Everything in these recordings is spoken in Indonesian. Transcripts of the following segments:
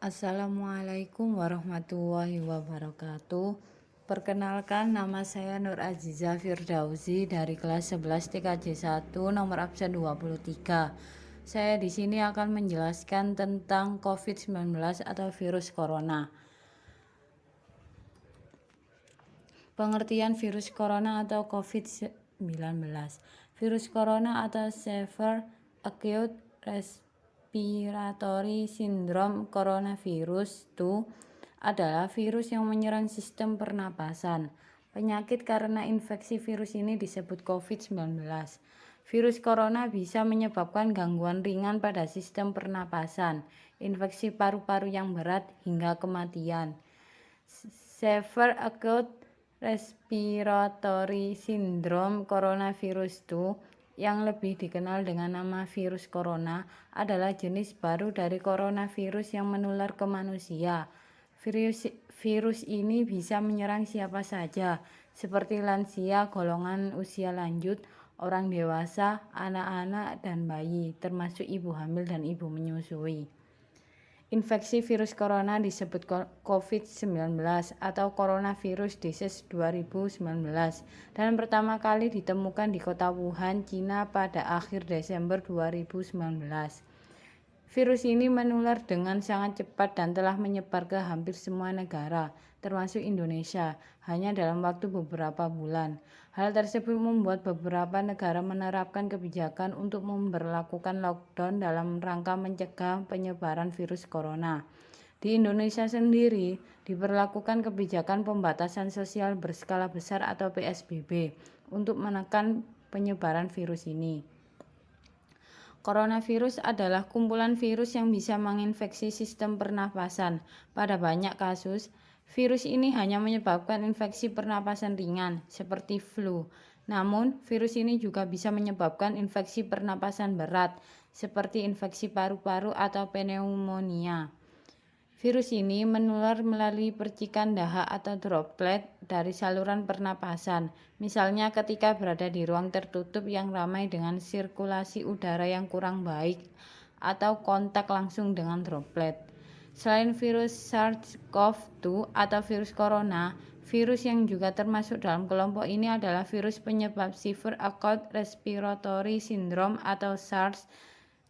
Assalamualaikum warahmatullahi wabarakatuh. Perkenalkan, nama saya Nur Aziza Firdausi dari kelas 11 TKJ 1 nomor absen 23. Saya di sini akan menjelaskan tentang COVID-19 atau virus corona. Pengertian virus corona atau COVID-19. Virus corona atau Severe Acute Respiratory Syndrome Coronavirus 2 adalah virus yang menyerang sistem pernapasan. Penyakit karena infeksi virus ini disebut COVID-19. Virus corona bisa menyebabkan gangguan ringan pada sistem pernapasan, infeksi paru-paru yang berat, hingga kematian. Severe Acute Respiratory Syndrome Coronavirus 2 yang lebih dikenal dengan nama virus corona adalah jenis baru dari coronavirus yang menular ke manusia. Virus ini bisa menyerang siapa saja, seperti lansia, golongan usia lanjut, orang dewasa, anak-anak, dan bayi, termasuk ibu hamil dan ibu menyusui. Infeksi virus corona disebut COVID-19 atau Coronavirus Disease 2019 dan pertama kali ditemukan di kota Wuhan, Cina pada akhir Desember 2019. Virus ini menular dengan sangat cepat dan telah menyebar ke hampir semua negara, termasuk Indonesia, hanya dalam waktu beberapa bulan. Hal tersebut membuat beberapa negara menerapkan kebijakan untuk memberlakukan lockdown dalam rangka mencegah penyebaran virus corona. Di Indonesia sendiri, diberlakukan kebijakan pembatasan sosial berskala besar atau PSBB untuk menekan penyebaran virus ini. Coronavirus adalah kumpulan virus yang bisa menginfeksi sistem pernapasan. Pada banyak kasus, virus ini hanya menyebabkan infeksi pernapasan ringan, seperti flu. Namun, virus ini juga bisa menyebabkan infeksi pernapasan berat, seperti infeksi paru-paru atau pneumonia. Virus ini menular melalui percikan dahak atau droplet dari saluran pernapasan, misalnya ketika berada di ruang tertutup yang ramai dengan sirkulasi udara yang kurang baik atau kontak langsung dengan droplet. Selain virus SARS-CoV-2 atau virus corona, virus yang juga termasuk dalam kelompok ini adalah virus penyebab Severe Acute Respiratory Syndrome atau SARS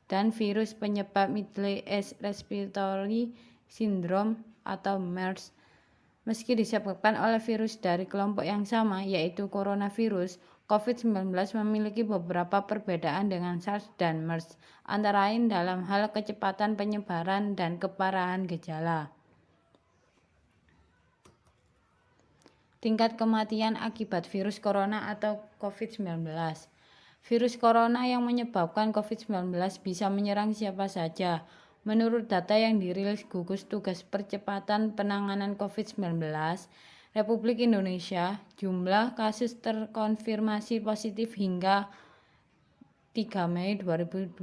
dan virus penyebab Middle East Respiratory Syndrome atau MERS. Meski disebabkan oleh virus dari kelompok yang sama, yaitu coronavirus, COVID-19 memiliki beberapa perbedaan dengan SARS dan MERS, antara lain dalam hal kecepatan penyebaran dan keparahan gejala. Tingkat kematian akibat virus corona atau COVID-19. Virus corona yang menyebabkan COVID-19 bisa menyerang siapa saja. Menurut data yang dirilis gugus tugas percepatan penanganan COVID-19 Republik Indonesia, jumlah kasus terkonfirmasi positif hingga 3 Mei 2021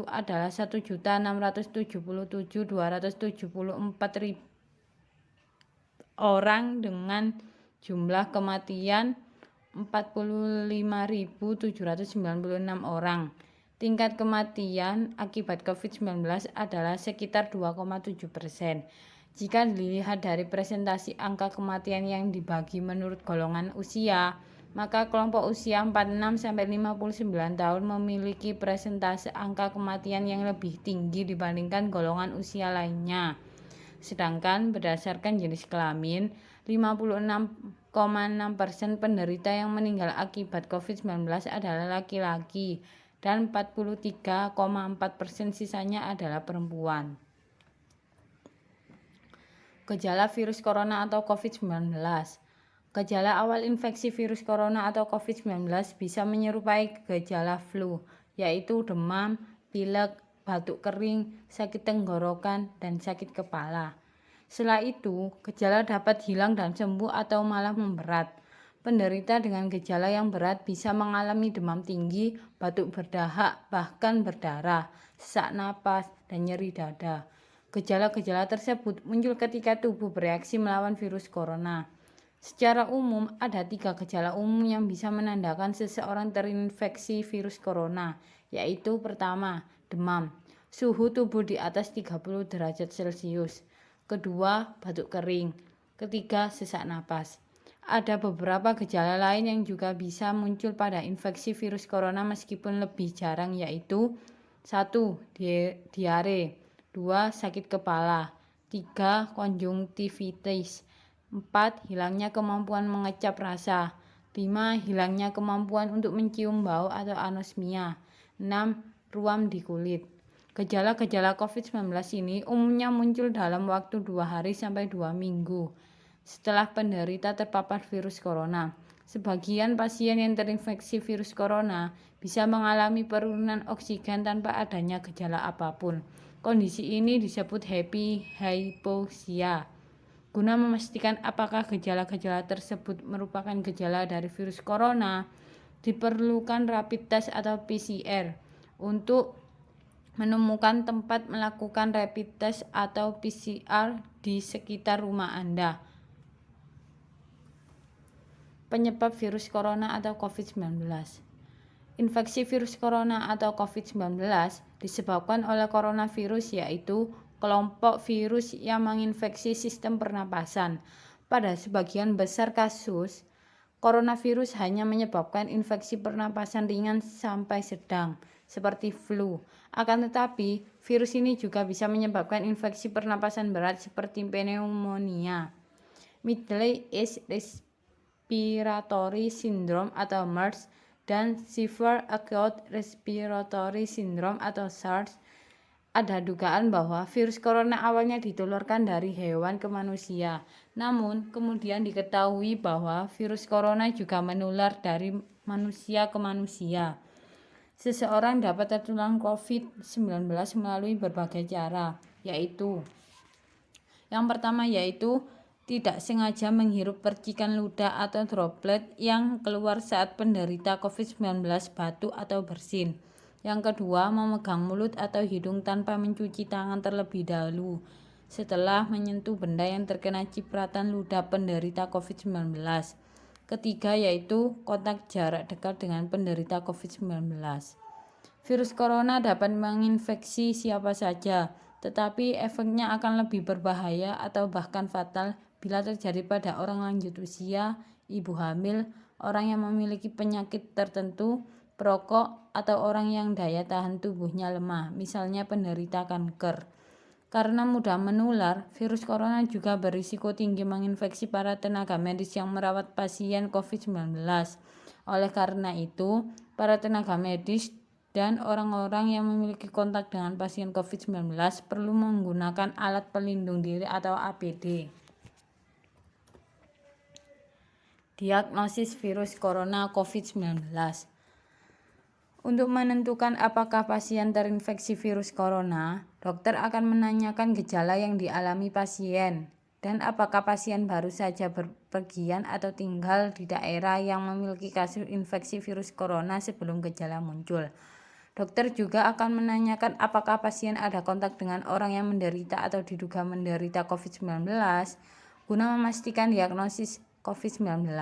adalah 1.677.274 orang dengan jumlah kematian 45.796 orang. Tingkat kematian akibat COVID-19 adalah sekitar 2,7%. Jika dilihat dari presentasi angka kematian yang dibagi menurut golongan usia, maka kelompok usia 46-59 tahun memiliki presentase angka kematian yang lebih tinggi dibandingkan golongan usia lainnya. Sedangkan berdasarkan jenis kelamin, 56,6% penderita yang meninggal akibat COVID-19 adalah laki-laki dan 43,4% sisanya adalah perempuan. Gejala virus corona atau COVID-19. Gejala awal infeksi virus corona atau COVID-19 bisa menyerupai gejala flu, yaitu demam, pilek, batuk kering, sakit tenggorokan, dan sakit kepala. Setelah itu, gejala dapat hilang dan sembuh atau malah memberat. Penderita dengan gejala yang berat bisa mengalami demam tinggi, batuk berdahak, bahkan berdarah, sesak napas, dan nyeri dada. Gejala-gejala tersebut muncul ketika tubuh bereaksi melawan virus corona. Secara umum, ada 3 gejala umum yang bisa menandakan seseorang terinfeksi virus corona, yaitu pertama, demam. suhu tubuh di atas 30 derajat Celcius. Kedua, batuk kering. Ketiga, sesak napas. Ada beberapa gejala lain yang juga bisa muncul pada infeksi virus corona meskipun lebih jarang, yaitu 1. Diare, 2. Sakit kepala, 3. Konjungtivitis, 4. Hilangnya kemampuan mengecap rasa, 5. Hilangnya kemampuan untuk mencium bau atau anosmia, 6. Ruam di kulit. Gejala-gejala COVID-19 ini umumnya muncul dalam waktu 2 hari sampai 2 minggu setelah penderita terpapar virus corona. Sebagian pasien yang terinfeksi virus corona bisa mengalami penurunan oksigen tanpa adanya gejala apapun. Kondisi ini disebut happy hypoxia. Guna memastikan apakah gejala-gejala tersebut merupakan gejala dari virus corona, diperlukan rapid test atau PCR untuk menemukan tempat melakukan rapid test atau PCR di sekitar rumah Anda. Penyebab virus corona atau COVID-19. Infeksi virus corona atau COVID-19 disebabkan oleh coronavirus, yaitu kelompok virus yang menginfeksi sistem pernapasan. Pada sebagian besar kasus, coronavirus hanya menyebabkan infeksi pernapasan ringan sampai sedang, seperti flu. Akan tetapi, virus ini juga bisa menyebabkan infeksi pernapasan berat seperti pneumonia, Middle East Respiratory Syndrome atau MERS, dan Severe Acute Respiratory Syndrome atau SARS. Ada dugaan bahwa virus corona awalnya ditularkan dari hewan ke manusia. Namun, kemudian diketahui bahwa virus corona juga menular dari manusia ke manusia. Seseorang dapat tertular COVID-19 melalui berbagai cara, yaitu yang pertama yaitu tidak sengaja menghirup percikan ludah atau droplet yang keluar saat penderita COVID-19 batuk atau bersin. Yang kedua, memegang mulut atau hidung tanpa mencuci tangan terlebih dahulu setelah menyentuh benda yang terkena cipratan ludah penderita COVID-19. Ketiga yaitu kontak jarak dekat dengan penderita COVID-19. Virus corona dapat menginfeksi siapa saja, tetapi efeknya akan lebih berbahaya atau bahkan fatal bila terjadi pada orang lanjut usia, ibu hamil, orang yang memiliki penyakit tertentu, perokok, atau orang yang daya tahan tubuhnya lemah, misalnya penderita kanker. Karena mudah menular, virus corona juga berisiko tinggi menginfeksi para tenaga medis yang merawat pasien COVID-19. Oleh karena itu, para tenaga medis dan orang-orang yang memiliki kontak dengan pasien COVID-19 perlu menggunakan alat pelindung diri atau APD. Diagnosis virus corona COVID-19. Untuk menentukan apakah pasien terinfeksi virus corona, dokter akan menanyakan gejala yang dialami pasien dan apakah pasien baru saja berpergian atau tinggal di daerah yang memiliki kasus infeksi virus corona sebelum gejala muncul. Dokter juga akan menanyakan apakah pasien ada kontak dengan orang yang menderita atau diduga menderita COVID-19. Guna memastikan diagnosis COVID-19,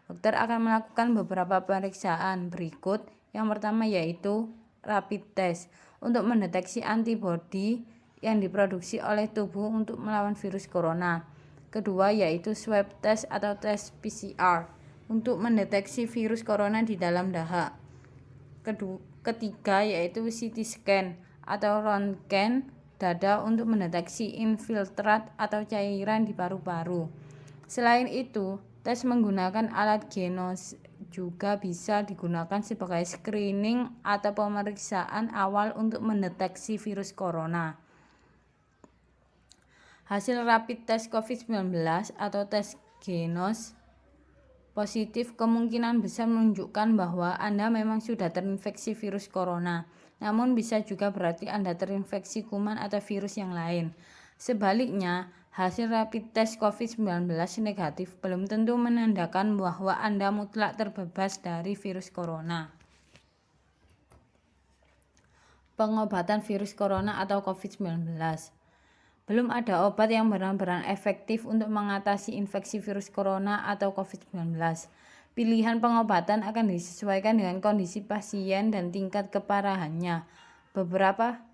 dokter akan melakukan beberapa pemeriksaan berikut. Yang pertama yaitu rapid test untuk mendeteksi antibodi yang diproduksi oleh tubuh untuk melawan virus corona. Kedua yaitu swab test atau tes PCR untuk mendeteksi virus corona di dalam dahak. Ketiga yaitu CT scan atau röntgen dada untuk mendeteksi infiltrat atau cairan di paru-paru. Selain itu, tes menggunakan alat Genos juga bisa digunakan sebagai screening atau pemeriksaan awal untuk mendeteksi virus corona. Hasil rapid test COVID-19 atau tes Genos positif kemungkinan besar menunjukkan bahwa Anda memang sudah terinfeksi virus corona. Namun bisa juga berarti Anda terinfeksi kuman atau virus yang lain. Sebaliknya, hasil rapid test COVID-19 negatif belum tentu menandakan bahwa Anda mutlak terbebas dari virus corona. Pengobatan virus corona atau COVID-19. Belum ada obat yang benar-benar efektif untuk mengatasi infeksi virus corona atau COVID-19. Pilihan pengobatan akan disesuaikan dengan kondisi pasien dan tingkat keparahannya. Beberapa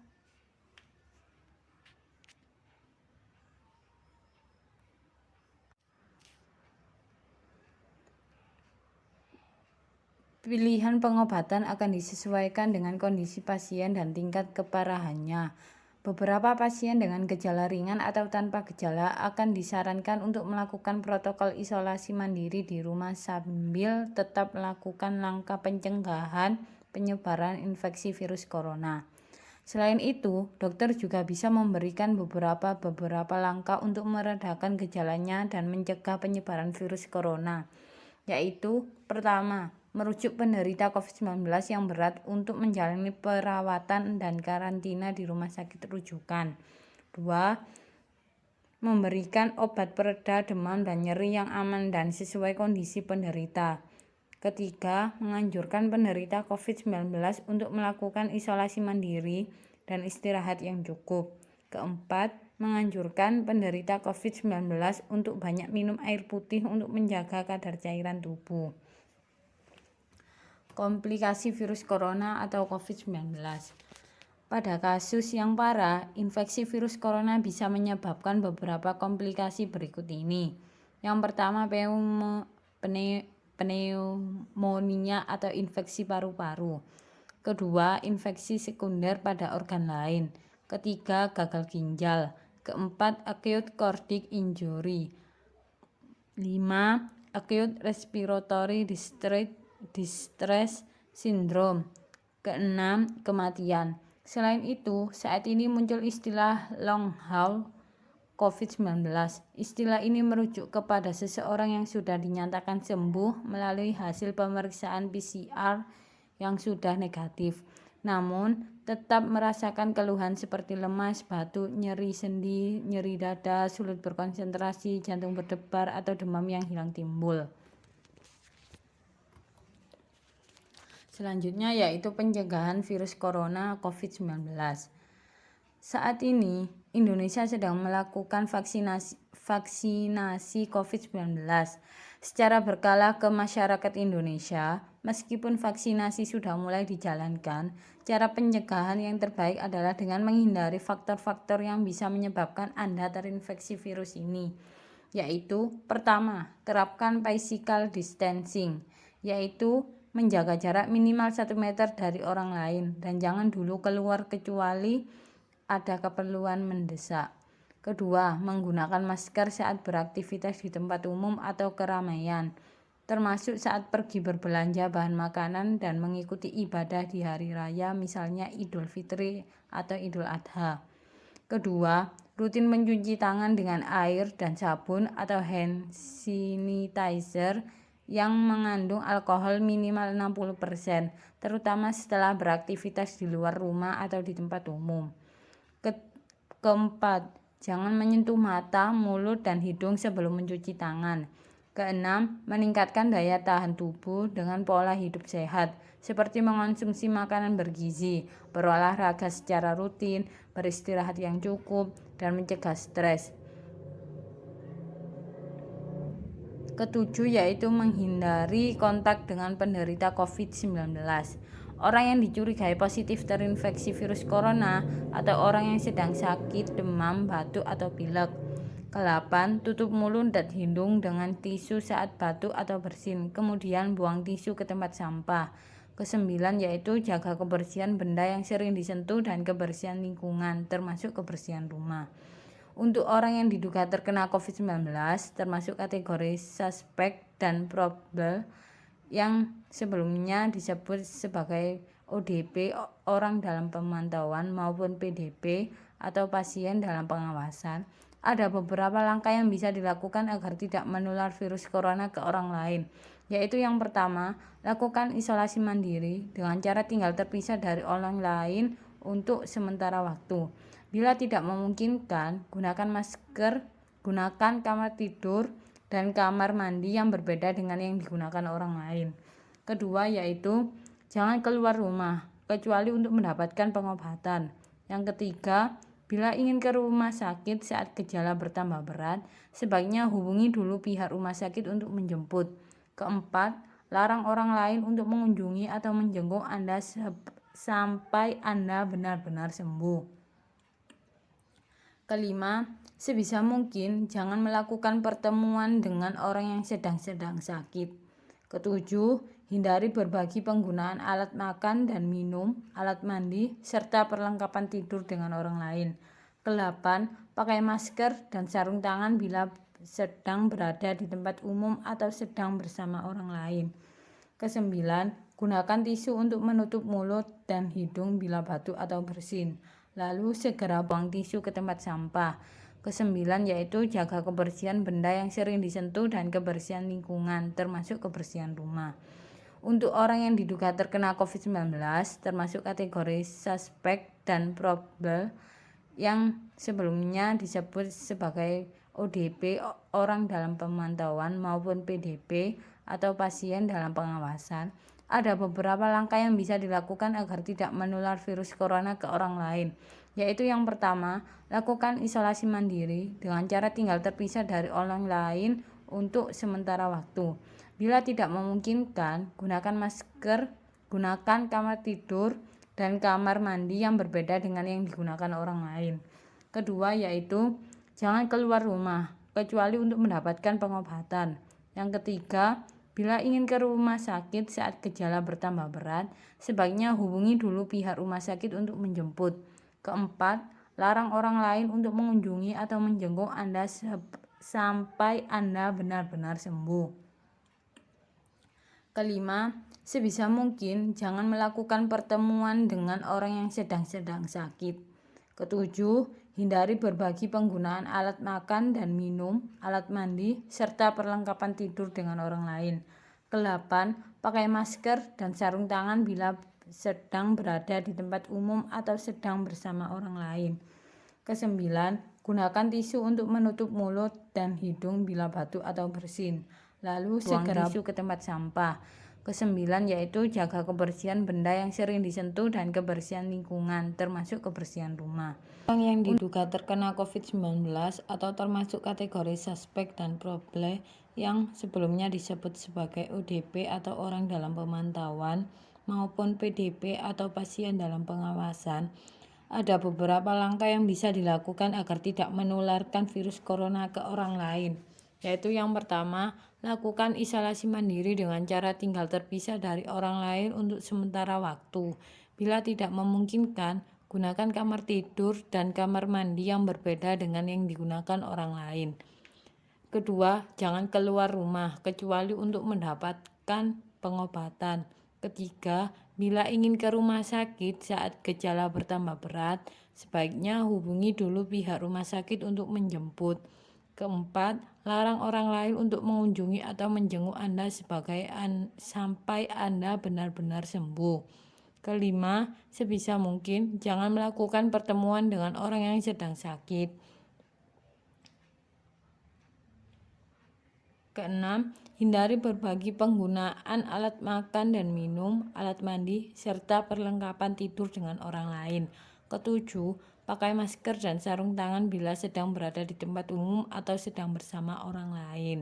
Pilihan pengobatan akan disesuaikan dengan kondisi pasien dan tingkat keparahannya. Beberapa pasien dengan gejala ringan atau tanpa gejala akan disarankan untuk melakukan protokol isolasi mandiri di rumah sambil tetap melakukan langkah pencegahan penyebaran infeksi virus corona. Selain itu, dokter juga bisa memberikan beberapa langkah untuk meredakan gejalanya dan mencegah penyebaran virus corona, yaitu pertama, merujuk penderita COVID-19 yang berat untuk menjalani perawatan dan karantina di rumah sakit rujukan. 2. Memberikan obat pereda demam dan nyeri yang aman dan sesuai kondisi penderita. Ketiga, menganjurkan penderita COVID-19 untuk melakukan isolasi mandiri dan istirahat yang cukup. Keempat, menganjurkan penderita COVID-19 untuk banyak minum air putih untuk menjaga kadar cairan tubuh. Komplikasi virus corona atau COVID-19. Pada kasus yang parah, infeksi virus corona bisa menyebabkan beberapa komplikasi berikut ini. Yang pertama, pneumonia atau infeksi paru-paru. Kedua, infeksi sekunder pada organ lain. Ketiga, gagal ginjal. Keempat, acute cardiac injury. 5. Acute respiratory distress syndrome. Keenam, kematian. Selain itu, saat ini muncul istilah long haul COVID-19. Istilah ini merujuk kepada seseorang yang sudah dinyatakan sembuh melalui hasil pemeriksaan PCR yang sudah negatif, namun tetap merasakan keluhan seperti lemas, batuk, nyeri sendi, nyeri dada, sulit berkonsentrasi, jantung berdebar, atau demam yang hilang timbul. Selanjutnya yaitu pencegahan virus corona COVID-19. Saat ini, Indonesia sedang melakukan vaksinasi COVID-19 secara berkala ke masyarakat Indonesia. Meskipun vaksinasi sudah mulai dijalankan, cara pencegahan yang terbaik adalah dengan menghindari faktor-faktor yang bisa menyebabkan Anda terinfeksi virus ini, yaitu pertama, terapkan physical distancing, yaitu menjaga jarak minimal 1 meter dari orang lain dan jangan dulu keluar kecuali ada keperluan mendesak. Kedua, menggunakan masker saat beraktivitas di tempat umum atau keramaian, termasuk saat pergi berbelanja bahan makanan dan mengikuti ibadah di hari raya, misalnya Idul Fitri atau Idul Adha. Kedua, rutin mencuci tangan dengan air dan sabun atau hand sanitizer yang mengandung alkohol minimal 60%, terutama setelah beraktivitas di luar rumah atau di tempat umum. Keempat, jangan menyentuh mata, mulut, dan hidung sebelum mencuci tangan. Keenam, meningkatkan daya tahan tubuh dengan pola hidup sehat, seperti mengonsumsi makanan bergizi, berolahraga secara rutin, beristirahat yang cukup, dan mencegah stres. Ketujuh yaitu menghindari kontak dengan penderita COVID-19. Orang yang dicurigai positif terinfeksi virus corona atau orang yang sedang sakit, demam, batuk, atau pilek. Ke-8, tutup mulut dan hidung dengan tisu saat batuk atau bersin, kemudian buang tisu ke tempat sampah. Ke-9 yaitu jaga kebersihan benda yang sering disentuh dan kebersihan lingkungan, termasuk kebersihan rumah. Untuk orang yang diduga terkena COVID-19, termasuk kategori suspek dan probable, yang sebelumnya disebut sebagai ODP, orang dalam pemantauan, maupun PDP atau pasien dalam pengawasan, ada beberapa langkah yang bisa dilakukan agar tidak menular virus corona ke orang lain, yaitu yang pertama, lakukan isolasi mandiri dengan cara tinggal terpisah dari orang lain untuk sementara waktu. Bila tidak memungkinkan, gunakan masker, gunakan kamar tidur dan kamar mandi yang berbeda dengan yang digunakan orang lain. Kedua yaitu jangan keluar rumah kecuali untuk mendapatkan pengobatan. Yang ketiga, bila ingin ke rumah sakit saat gejala bertambah berat, sebaiknya hubungi dulu pihak rumah sakit untuk menjemput. Keempat, larang orang lain untuk mengunjungi atau menjenguk Anda sampai Anda benar-benar sembuh. Kelima, sebisa mungkin jangan melakukan pertemuan dengan orang yang sedang sakit. Ketujuh, hindari berbagi penggunaan alat makan dan minum, alat mandi, serta perlengkapan tidur dengan orang lain. Ke-8, pakai masker dan sarung tangan bila sedang berada di tempat umum atau sedang bersama orang lain. Ke-9, gunakan tisu untuk menutup mulut dan hidung bila batuk atau bersin. Lalu segera buang tisu ke tempat sampah. Ke-9 yaitu jaga kebersihan benda yang sering disentuh dan kebersihan lingkungan, termasuk kebersihan rumah. Untuk orang yang diduga terkena COVID-19, termasuk kategori suspek dan probable yang sebelumnya disebut sebagai ODP, orang dalam pemantauan, maupun PDP atau pasien dalam pengawasan, ada beberapa langkah yang bisa dilakukan agar tidak menular virus corona ke orang lain, yaitu yang pertama, lakukan isolasi mandiri dengan cara tinggal terpisah dari orang lain untuk sementara waktu. Bila tidak memungkinkan, gunakan masker, gunakan kamar tidur dan kamar mandi yang berbeda dengan yang digunakan orang lain. Kedua yaitu jangan keluar rumah kecuali untuk mendapatkan pengobatan. Yang ketiga, bila ingin ke rumah sakit saat gejala bertambah berat, sebaiknya hubungi dulu pihak rumah sakit untuk menjemput. Keempat, larang orang lain untuk mengunjungi atau menjenguk Anda sampai Anda benar-benar sembuh. Kelima, sebisa mungkin jangan melakukan pertemuan dengan orang yang sedang sakit. Ketujuh, hindari berbagi penggunaan alat makan dan minum, alat mandi, serta perlengkapan tidur dengan orang lain. Ke-8, pakai masker dan sarung tangan bila sedang berada di tempat umum atau sedang bersama orang lain. Ke-9, gunakan tisu untuk menutup mulut dan hidung bila batuk atau bersin. Lalu segera tisu ke tempat sampah. Ke-9 yaitu jaga kebersihan benda yang sering disentuh dan kebersihan lingkungan, termasuk kebersihan rumah. Orang yang diduga terkena COVID-19 atau termasuk kategori suspek dan probable yang sebelumnya disebut sebagai ODP atau orang dalam pemantauan maupun PDP atau pasien dalam pengawasan, ada beberapa langkah yang bisa dilakukan agar tidak menularkan virus corona ke orang lain, yaitu yang pertama, lakukan isolasi mandiri dengan cara tinggal terpisah dari orang lain untuk sementara waktu. Bila tidak memungkinkan, gunakan kamar tidur dan kamar mandi yang berbeda dengan yang digunakan orang lain. Kedua, jangan keluar rumah kecuali untuk mendapatkan pengobatan. Ketiga, bila ingin ke rumah sakit saat gejala bertambah berat, sebaiknya hubungi dulu pihak rumah sakit untuk menjemput. Keempat, larang orang lain untuk mengunjungi atau menjenguk Anda sampai Anda benar-benar sembuh. Kelima, sebisa mungkin jangan melakukan pertemuan dengan orang yang sedang sakit. Keenam, hindari berbagi penggunaan alat makan dan minum, alat mandi, serta perlengkapan tidur dengan orang lain. Ketujuh, pakai masker dan sarung tangan bila sedang berada di tempat umum atau sedang bersama orang lain.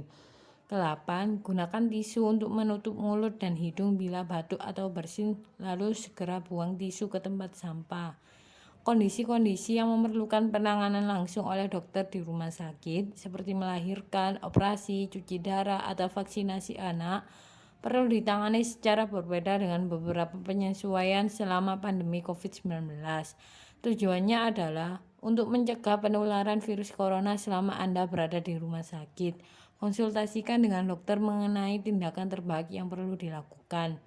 Ke-8, gunakan tisu untuk menutup mulut dan hidung bila batuk atau bersin, lalu segera buang tisu ke tempat sampah. Kondisi-kondisi yang memerlukan penanganan langsung oleh dokter di rumah sakit, seperti melahirkan, operasi, cuci darah, atau vaksinasi anak, perlu ditangani secara berbeda dengan beberapa penyesuaian selama pandemi COVID-19. Tujuannya adalah untuk mencegah penularan virus corona selama Anda berada di rumah sakit. Konsultasikan dengan dokter mengenai tindakan terbaik yang perlu dilakukan.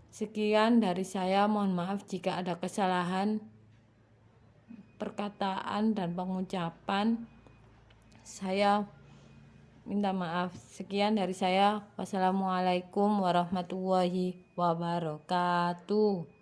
Sekian dari saya, mohon maaf jika ada kesalahan perkataan dan pengucapan. Saya minta maaf. Sekian dari saya. Wassalamualaikum warahmatullahi wabarakatuh.